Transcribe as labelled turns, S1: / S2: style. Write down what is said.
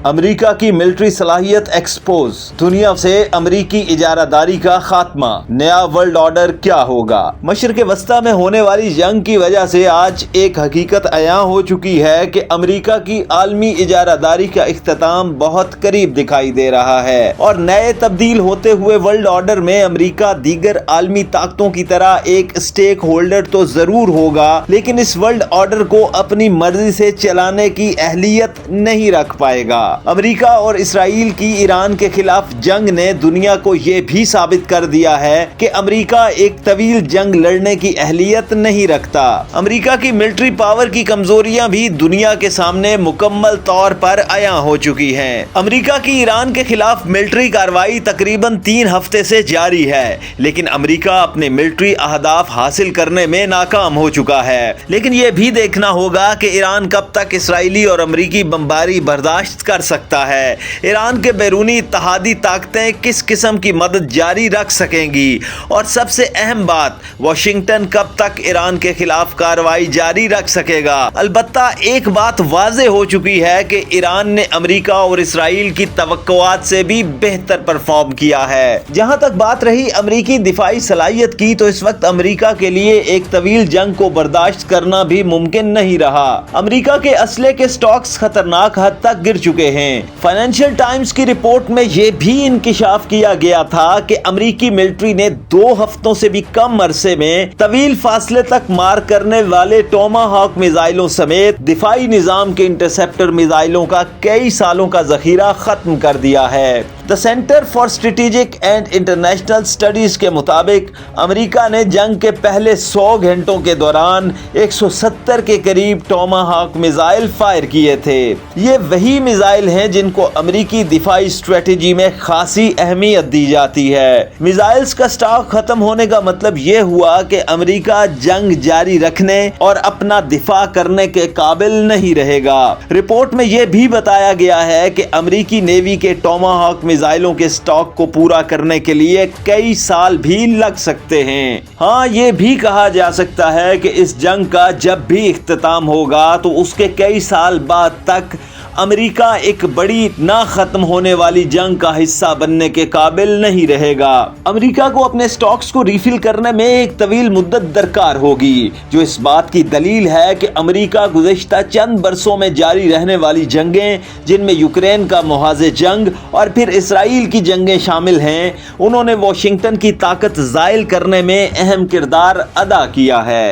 S1: امریکہ کی ملٹری صلاحیت ایکسپوز، دنیا سے امریکی اجارہ داری کا خاتمہ، نیا ورلڈ آرڈر کیا ہوگا؟ مشرق وسطیٰ میں ہونے والی جنگ کی وجہ سے آج ایک حقیقت عیاں ہو چکی ہے کہ امریکہ کی عالمی اجارہ داری کا اختتام بہت قریب دکھائی دے رہا ہے، اور نئے تبدیل ہوتے ہوئے ورلڈ آرڈر میں امریکہ دیگر عالمی طاقتوں کی طرح ایک اسٹیک ہولڈر تو ضرور ہوگا، لیکن اس ورلڈ آرڈر کو اپنی مرضی سے چلانے کی اہلیت نہیں رکھ پائے گا۔ امریکہ اور اسرائیل کی ایران کے خلاف جنگ نے دنیا کو یہ بھی ثابت کر دیا ہے کہ امریکہ ایک طویل جنگ لڑنے کی اہلیت نہیں رکھتا۔ امریکہ کی ملٹری پاور کی کمزوریاں بھی دنیا کے سامنے مکمل طور پر عیاں ہو چکی ہیں۔ امریکہ کی ایران کے خلاف ملٹری کارروائی تقریباً 3 ہفتے سے جاری ہے، لیکن امریکہ اپنے ملٹری اہداف حاصل کرنے میں ناکام ہو چکا ہے۔ لیکن یہ بھی دیکھنا ہوگا کہ ایران کب تک اسرائیلی اور امریکی بمباری برداشت کر سکتا ہے۔ ایران کے بیرونی اتحادی طاقتیں کس قسم کی مدد جاری رکھ سکیں گی، اور سب سے اہم بات، واشنگٹن کب تک ایران کے خلاف کارروائی جاری رکھ سکے گا۔ البتہ ایک بات واضح ہو چکی ہے کہ ایران نے امریکہ اور اسرائیل کی توقعات سے بھی بہتر پرفارم کیا ہے۔ جہاں تک بات رہی امریکی دفاعی صلاحیت کی، تو اس وقت امریکہ کے لیے ایک طویل جنگ کو برداشت کرنا بھی ممکن نہیں رہا۔ امریکہ کے اسلحے کے سٹاکس خطرناک حد تک گر چکے ہیں۔ فائنینشل ٹائمز کی رپورٹ میں یہ بھی انکشاف کیا گیا تھا کہ امریکی ملٹری نے 2 ہفتوں سے بھی کم عرصے میں طویل فاصلے تک مار کرنے والے ٹوما ہاک میزائلوں سمیت دفاعی نظام کے انٹرسیپٹر میزائلوں کا کئی سالوں کا ذخیرہ ختم کر دیا ہے۔ The centre for strategic and international studies کے مطابق امریکہ نے جنگ کے پہلے 100 گھنٹوں کے دوران 170 کے قریب ٹوما ہاک میزائل فائر کیے تھے۔ یہ وہی میزائل ہیں جن کو امریکی دفاعی اسٹریٹجی میں خاصی اہمیت دی جاتی ہے۔ میزائلز کا سٹاک ختم ہونے کا مطلب یہ ہوا کہ امریکہ جنگ جاری رکھنے اور اپنا دفاع کرنے کے قابل نہیں رہے گا۔ رپورٹ میں یہ بھی بتایا گیا ہے کہ امریکی نیوی کے ٹوما ہاک میزائلوں کے سٹاک کو پورا کرنے کے لیے کئی سال بھی لگ سکتے ہیں۔ ہاں، یہ بھی کہا جا سکتا ہے کہ اس جنگ کا جب بھی اختتام ہوگا تو اس کے کئی سال بعد تک امریکہ ایک بڑی نہ ختم ہونے والی جنگ کا حصہ بننے کے قابل نہیں رہے گا۔ امریکہ کو اپنے سٹاکس کو ریفل کرنے میں ایک طویل مدت درکار ہوگی، جو اس بات کی دلیل ہے کہ امریکہ گزشتہ چند برسوں میں جاری رہنے والی جنگیں، جن میں یوکرین کا محاذ جنگ اور پھر اسرائیل کی جنگیں شامل ہیں، انہوں نے واشنگٹن کی طاقت زائل کرنے میں اہم کردار ادا کیا ہے۔